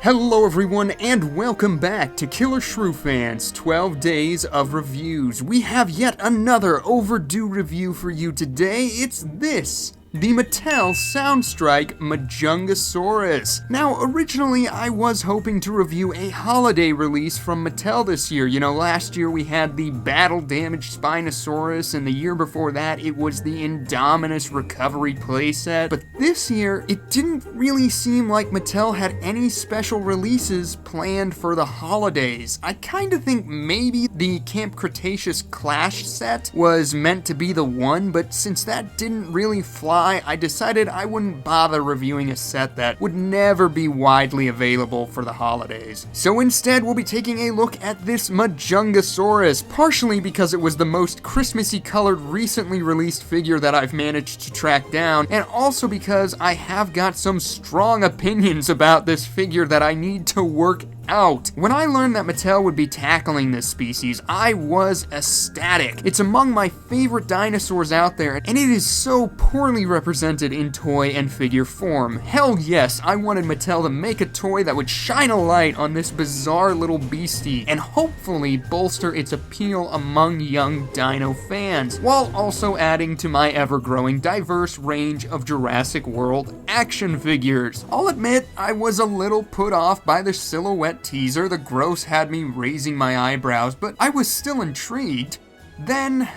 Hello everyone and welcome back to Killershrewfan's 12 Days of Reviews. We have yet another overdue review for you today. It's this, the Mattel Sound Strike Majungasaurus. Now, originally I was hoping to review a holiday release from Mattel this year. You know, last year we had the battle-damaged Spinosaurus, and the year before that it was the Indominus Recovery playset. But this year, it didn't really seem like Mattel had any special releases planned for the holidays. I kinda think maybe the Camp Cretaceous Clash set was meant to be the one, but since that didn't really fly, I decided I wouldn't bother reviewing a set that would never be widely available for the holidays. So instead, we'll be taking a look at this Majungasaurus, partially because it was the most Christmassy colored recently released figure that I've managed to track down, and also because I have got some strong opinions about this figure that I need to work out. When I learned that Mattel would be tackling this species, I was ecstatic. It's among my favorite dinosaurs out there, and it is so poorly represented in toy and figure form. Hell yes, I wanted Mattel to make a toy that would shine a light on this bizarre little beastie, and hopefully bolster its appeal among young dino fans, while also adding to my ever-growing diverse range of Jurassic World action figures. I'll admit, I was a little put off by the silhouette teaser. The gross had me raising my eyebrows, but I was still intrigued. Then,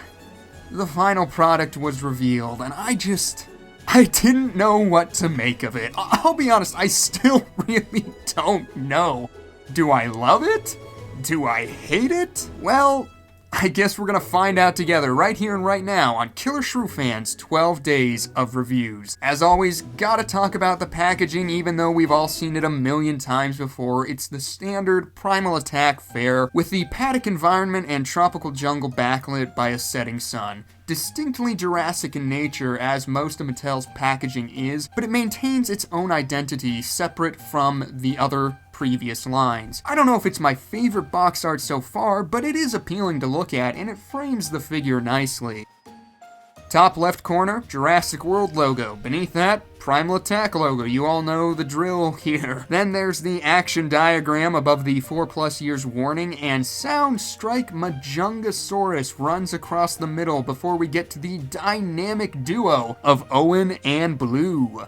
the final product was revealed, and I didn't know what to make of it. I'll be honest, I still really don't know. Do I love it? Do I hate it? Well, I guess we're gonna find out together right here and right now on Killershrewfan's 12 Days of Reviews. As always, gotta talk about the packaging, even though we've all seen it a million times before. It's the standard Primal Attack fare with the paddock environment and tropical jungle backlit by a setting sun. Distinctly Jurassic in nature, as most of Mattel's packaging is, but it maintains its own identity separate from the other previous lines. I don't know if it's my favorite box art so far, but it is appealing to look at, and it frames the figure nicely. Top left corner, Jurassic World logo. Beneath that, Primal Attack logo. You all know the drill here. Then there's the action diagram above the 4+ years warning, and Sound Strike Majungasaurus runs across the middle before we get to the dynamic duo of Owen and Blue.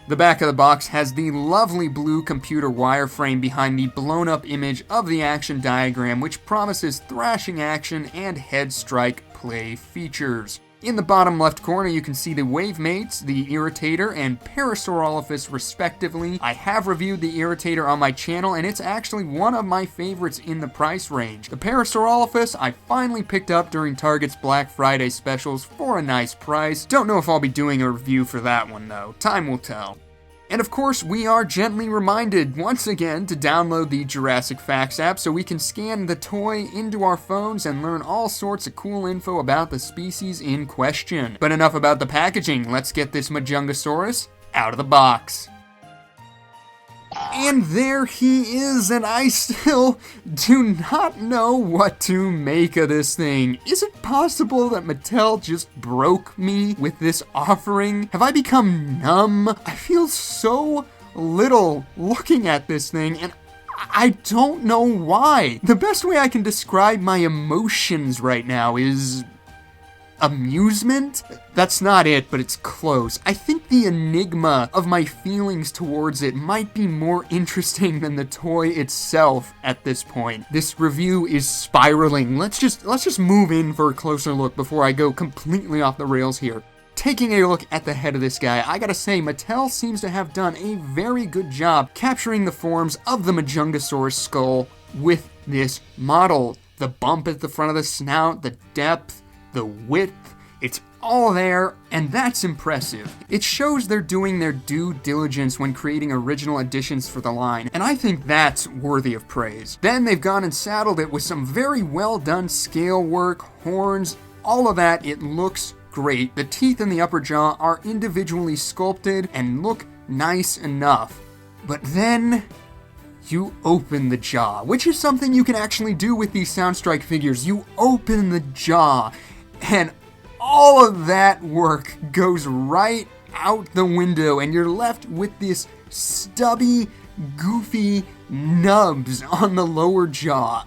The back of the box has the lovely blue computer wireframe behind the blown-up image of the action diagram, which promises thrashing action and head strike play features. In the bottom left corner, you can see the Wavemates, the Irritator, and Parasaurolophus respectively. I have reviewed the Irritator on my channel, and it's actually one of my favorites in the price range. The Parasaurolophus I finally picked up during Target's Black Friday specials for a nice price. Don't know if I'll be doing a review for that one though. Time will tell. And of course, we are gently reminded once again to download the Jurassic Facts app so we can scan the toy into our phones and learn all sorts of cool info about the species in question. But enough about the packaging, let's get this Majungasaurus out of the box. And there he is, and I still do not know what to make of this thing. Is it possible that Mattel just broke me with this offering? Have I become numb? I feel so little looking at this thing, and I don't know why. The best way I can describe my emotions right now is amusement? That's not it, but it's close. I think the enigma of my feelings towards it might be more interesting than the toy itself at this point. This review is spiraling. Let's just move in for a closer look before I go completely off the rails here. Taking a look at the head of this guy, I gotta say, Mattel seems to have done a very good job capturing the forms of the Majungasaurus skull with this model. The bump at the front of the snout, the depth, the width, it's all there, and that's impressive. It shows they're doing their due diligence when creating original additions for the line, and I think that's worthy of praise. Then they've gone and saddled it with some very well done scale work, horns, all of that. It looks great. The teeth in the upper jaw are individually sculpted and look nice enough. But then you open the jaw, which is something you can actually do with these Sound Strike figures. You open the jaw, and all of that work goes right out the window, and you're left with this stubby, goofy nubs on the lower jaw.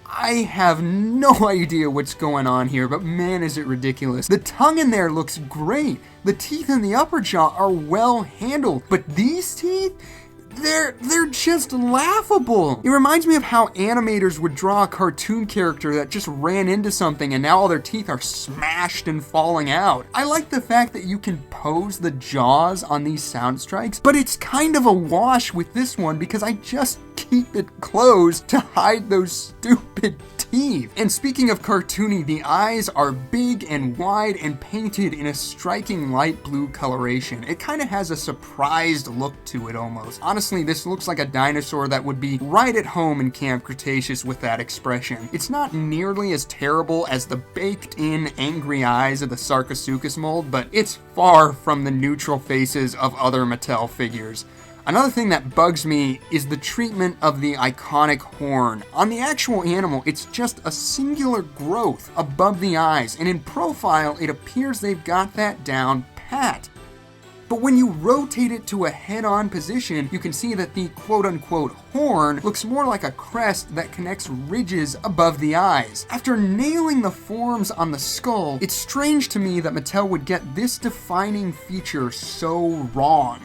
I have no idea what's going on here, but man is it ridiculous. The tongue in there looks great. The teeth in the upper jaw are well handled, but these teeth? They're just laughable. It reminds me of how animators would draw a cartoon character that just ran into something and now all their teeth are smashed and falling out. I like the fact that you can pose the jaws on these Sound Strikes, but it's kind of a wash with this one because I just keep it closed to hide those stupid teeth. And speaking of cartoony, the eyes are big and wide and painted in a striking light blue coloration. It kind of has a surprised look to it almost. Honestly, this looks like a dinosaur that would be right at home in Camp Cretaceous with that expression. It's not nearly as terrible as the baked-in angry eyes of the Sarcosuchus mold, but it's far from the neutral faces of other Mattel figures. Another thing that bugs me is the treatment of the iconic horn. On the actual animal, it's just a singular growth above the eyes, and in profile, it appears they've got that down pat. But when you rotate it to a head-on position, you can see that the quote-unquote horn looks more like a crest that connects ridges above the eyes. After nailing the forms on the skull, it's strange to me that Mattel would get this defining feature so wrong.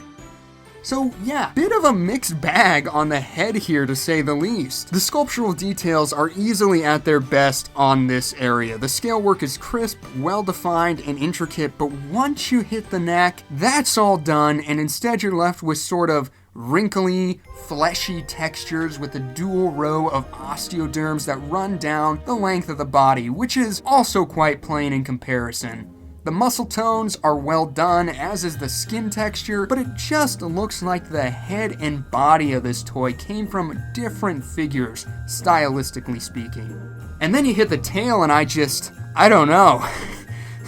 So yeah, bit of a mixed bag on the head here to say the least. The sculptural details are easily at their best on this area. The scale work is crisp, well-defined, and intricate, but once you hit the neck, that's all done, and instead you're left with sort of wrinkly, fleshy textures with a dual row of osteoderms that run down the length of the body, which is also quite plain in comparison. The muscle tones are well done, as is the skin texture, but it just looks like the head and body of this toy came from different figures, stylistically speaking. And then you hit the tail and I don't know.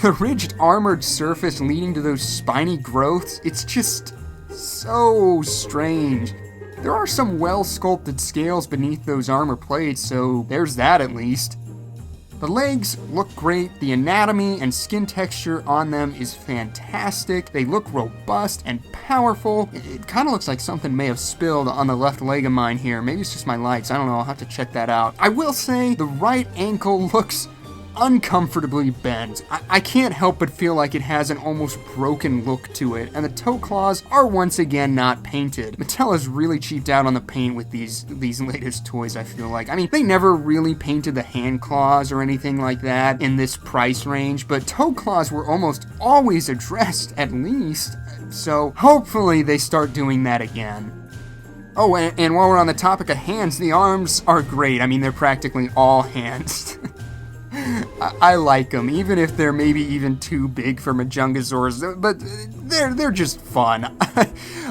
The ridged armored surface leading to those spiny growths, it's just so strange. There are some well-sculpted scales beneath those armor plates, so there's that at least. The legs look great, the anatomy and skin texture on them is fantastic, they look robust and powerful. It kind of looks like something may have spilled on the left leg of mine here, maybe it's just my lights, I don't know, I'll have to check that out. I will say the right ankle looks uncomfortably bent. I can't help but feel like it has an almost broken look to it, and the toe claws are once again not painted. Mattel has really cheaped out on the paint with these latest toys, I feel like. I mean, they never really painted the hand claws or anything like that in this price range, but toe claws were almost always addressed at least, so hopefully they start doing that again. Oh, and while we're on the topic of hands, the arms are great. I mean, they're practically all hands. I like them, even if they're maybe even too big for Majungasaurus, but they're just fun.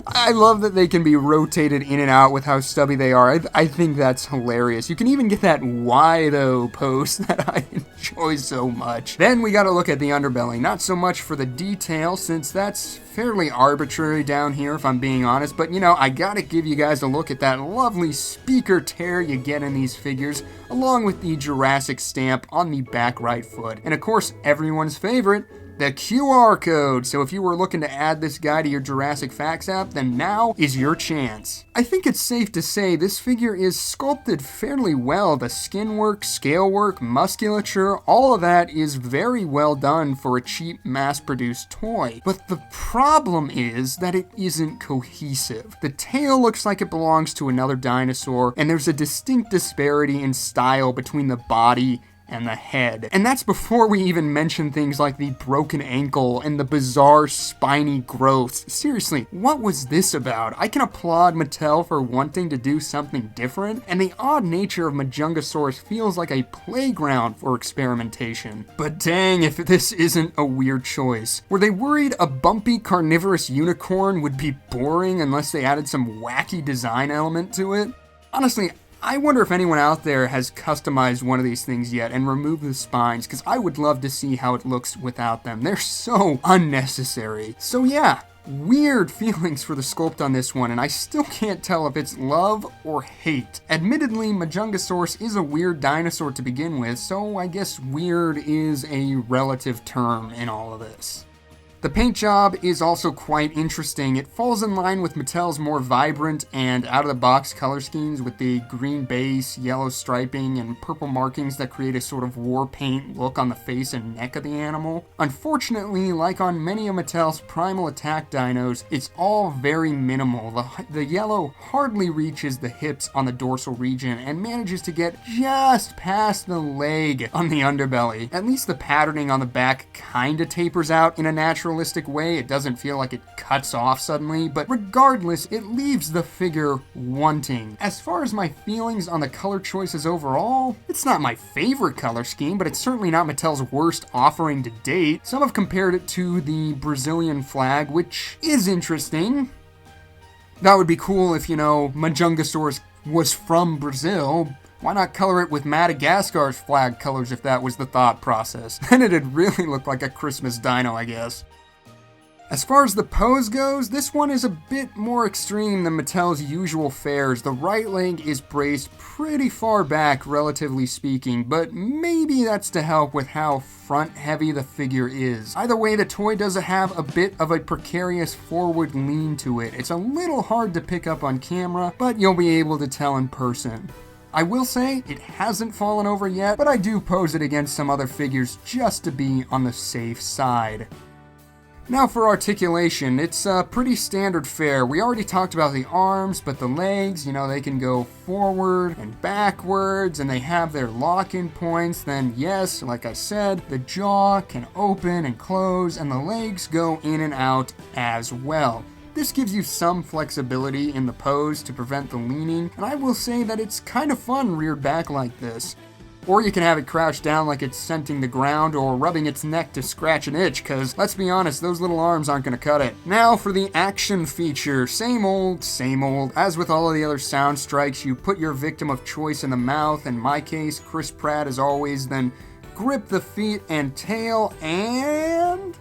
I love that they can be rotated in and out with how stubby they are. I think that's hilarious. You can even get that wide-o pose that I enjoy so much. Then we gotta look at the underbelly. Not so much for the detail, since that's fairly arbitrary down here, if I'm being honest, but you know, I gotta give you guys a look at that lovely speaker tear you get in these figures, along with the Jurassic stamp on the back right foot. And of course, everyone's favorite, the QR code. So if you were looking to add this guy to your Jurassic Facts app, then now is your chance. I think it's safe to say this figure is sculpted fairly well. The skin work, scale work, musculature, all of that is very well done for a cheap mass-produced toy. But the problem is that it isn't cohesive. The tail looks like it belongs to another dinosaur, and there's a distinct disparity in style between the body and the head. And that's before we even mention things like the broken ankle and the bizarre spiny growths. Seriously, what was this about? I can applaud Mattel for wanting to do something different, and the odd nature of Majungasaurus feels like a playground for experimentation. But dang if this isn't a weird choice. Were they worried a bumpy carnivorous unicorn would be boring unless they added some wacky design element to it? Honestly, I wonder if anyone out there has customized one of these things yet and removed the spines, because I would love to see how it looks without them. They're so unnecessary. So yeah, weird feelings for the sculpt on this one, and I still can't tell if it's love or hate. Admittedly, Majungasaurus is a weird dinosaur to begin with, so I guess weird is a relative term in all of this. The paint job is also quite interesting. It falls in line with Mattel's more vibrant and out-of-the-box color schemes with the green base, yellow striping, and purple markings that create a sort of war paint look on the face and neck of the animal. Unfortunately, like on many of Mattel's Primal attack dinos, it's all very minimal. The yellow hardly reaches the hips on the dorsal region and manages to get just past the leg on the underbelly. At least the patterning on the back kinda tapers out in a naturalistic way. It doesn't feel like it cuts off suddenly, but regardless, it leaves the figure wanting. As far as my feelings on the color choices overall, it's not my favorite color scheme, but it's certainly not Mattel's worst offering to date. Some have compared it to the Brazilian flag, which is interesting. That would be cool if, Majungasaurus was from Brazil. Why not color it with Madagascar's flag colors if that was the thought process? Then it'd really look like a Christmas dino, I guess. As far as the pose goes, this one is a bit more extreme than Mattel's usual fares. The right leg is braced pretty far back, relatively speaking, but maybe that's to help with how front-heavy the figure is. Either way, the toy does have a bit of a precarious forward lean to it. It's a little hard to pick up on camera, but you'll be able to tell in person. I will say, it hasn't fallen over yet, but I do pose it against some other figures just to be on the safe side. Now for articulation, it's a pretty standard fare. We already talked about the arms, but the legs, they can go forward and backwards, and they have their lock-in points. Then yes, like I said, the jaw can open and close, and the legs go in and out as well. This gives you some flexibility in the pose to prevent the leaning, and I will say that it's kind of fun reared back like this. Or you can have it crouched down like it's scenting the ground or rubbing its neck to scratch an itch, cause let's be honest, those little arms aren't gonna cut it. Now for the action feature. Same old, same old. As with all of the other Sound Strikes, you put your victim of choice in the mouth. In my case, Chris Pratt as always, then grip the feet and tail and...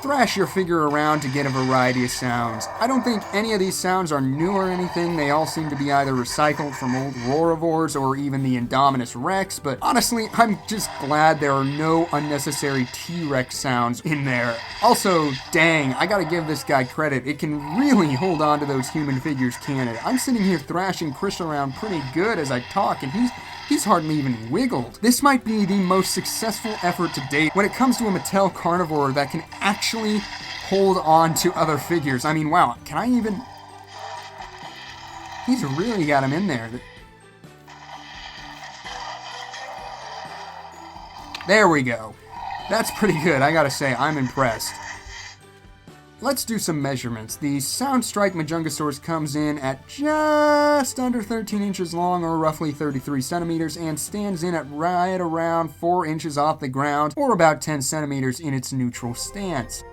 thrash your figure around to get a variety of sounds. I don't think any of these sounds are new or anything. They all seem to be either recycled from old Roarivores or even the Indominus Rex, but honestly, I'm just glad there are no unnecessary T-Rex sounds in there. Also, dang, I gotta give this guy credit. It can really hold on to those human figures, can it? I'm sitting here thrashing Chris around pretty good as I talk, and he's hardly even wiggled. This might be the most successful effort to date when it comes to a Mattel carnivore that can actually hold on to other figures. I mean, wow, can I even... He's really got him in there. There we go. That's pretty good, I gotta say, I'm impressed. Let's do some measurements. The Sound Strike Majungasaurus comes in at just under 13 inches long, or roughly 33 centimeters, and stands in at right around 4 inches off the ground, or about 10 centimeters in its neutral stance.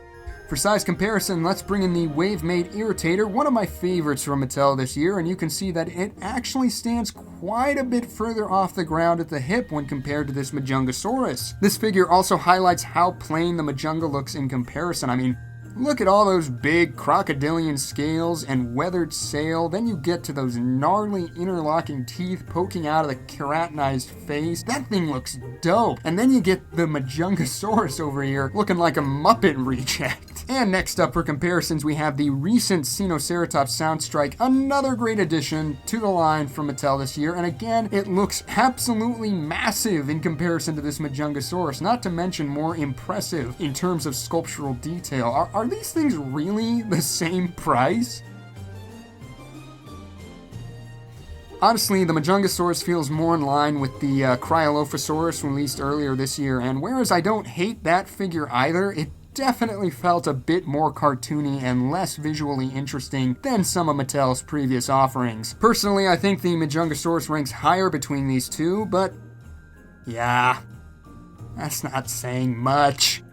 For size comparison, let's bring in the Wave-Mate Irritator, one of my favorites from Mattel this year, and you can see that it actually stands quite a bit further off the ground at the hip when compared to this Majungasaurus. This figure also highlights how plain the Majunga looks in comparison. I mean, look at all those big crocodilian scales and weathered sail, then you get to those gnarly interlocking teeth poking out of the keratinized face. That thing looks dope. And then you get the Majungasaurus over here looking like a Muppet reject. And next up for comparisons, we have the recent Sinoceratops Sound Strike, another great addition to the line from Mattel this year, and again, it looks absolutely massive in comparison to this Majungasaurus, not to mention more impressive in terms of sculptural detail. Are these things really the same price? Honestly, the Majungasaurus feels more in line with the Cryolophosaurus released earlier this year, and whereas I don't hate that figure either, it definitely felt a bit more cartoony and less visually interesting than some of Mattel's previous offerings. Personally, I think the Majungasaurus ranks higher between these two, but yeah, that's not saying much.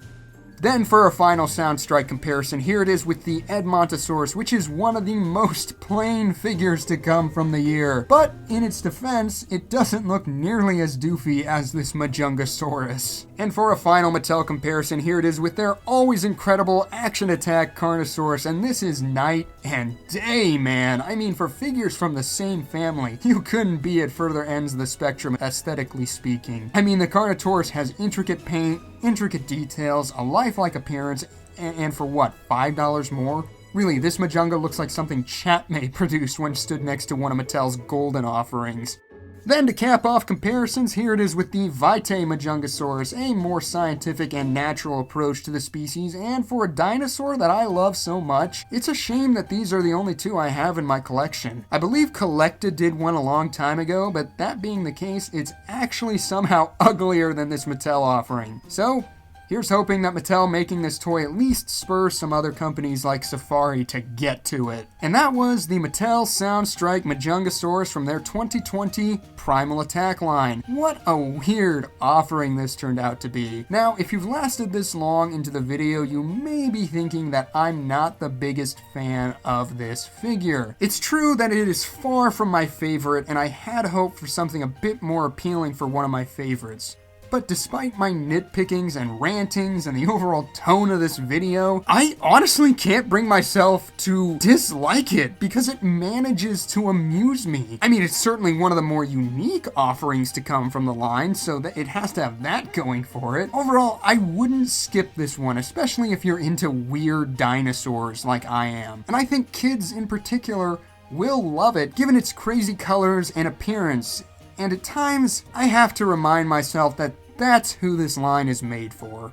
Then for a final Sound Strike comparison, here it is with the Edmontosaurus, which is one of the most plain figures to come from the year. But in its defense, it doesn't look nearly as doofy as this Majungasaurus. And for a final Mattel comparison, here it is with their always incredible Action Attack Carnosaurus, and this is night and day, man. I mean, for figures from the same family, you couldn't be at further ends of the spectrum, aesthetically speaking. I mean, the Carnotaurus has intricate paint, intricate details, a lifelike appearance, and for what, $5 more? Really, this Majunga looks like something Chapmay produced when stood next to one of Mattel's golden offerings. Then to cap off comparisons, here it is with the Vitae Majungasaurus, a more scientific and natural approach to the species, and for a dinosaur that I love so much, it's a shame that these are the only two I have in my collection. I believe Collecta did one a long time ago, but that being the case, it's actually somehow uglier than this Mattel offering. So, here's hoping that Mattel making this toy at least spurs some other companies like Safari to get to it. And that was the Mattel Sound Strike Majungasaurus from their 2020 Primal Attack line. What a weird offering this turned out to be. Now, if you've lasted this long into the video, you may be thinking that I'm not the biggest fan of this figure. It's true that it is far from my favorite, and I had hoped for something a bit more appealing for one of my favorites. But despite my nitpickings and rantings and the overall tone of this video, I honestly can't bring myself to dislike it because it manages to amuse me. I mean, it's certainly one of the more unique offerings to come from the line, so that it has to have that going for it. Overall, I wouldn't skip this one, especially if you're into weird dinosaurs like I am. And I think kids in particular will love it, given its crazy colors and appearance. And at times, I have to remind myself that that's who this line is made for.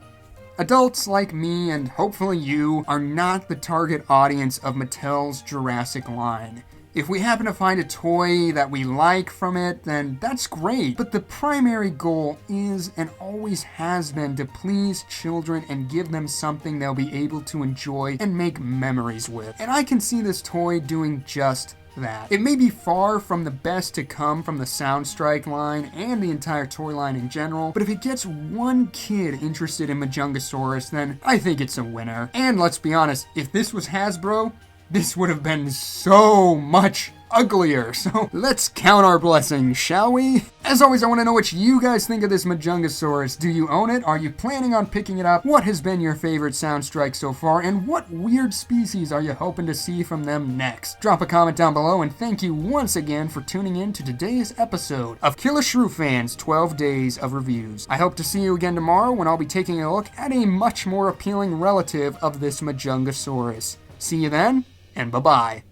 Adults like me, and hopefully you, are not the target audience of Mattel's Jurassic line. If we happen to find a toy that we like from it, then that's great. But the primary goal is, and always has been, to please children and give them something they'll be able to enjoy and make memories with. And I can see this toy doing just that. It may be far from the best to come from the Sound Strike line and the entire toy line in general, but if it gets one kid interested in Majungasaurus, then I think it's a winner. And let's be honest, if this was Hasbro, this would have been so much uglier. So let's count our blessings, shall we? As always, I want to know what you guys think of this Majungasaurus. Do you own it? Are you planning on picking it up? What has been your favorite Sound Strike so far? And what weird species are you hoping to see from them next? Drop a comment down below, and thank you once again for tuning in to today's episode of Killershrewfan's 12 Days of Reviews. I hope to see you again tomorrow when I'll be taking a look at a much more appealing relative of this Majungasaurus. See you then, and bye-bye.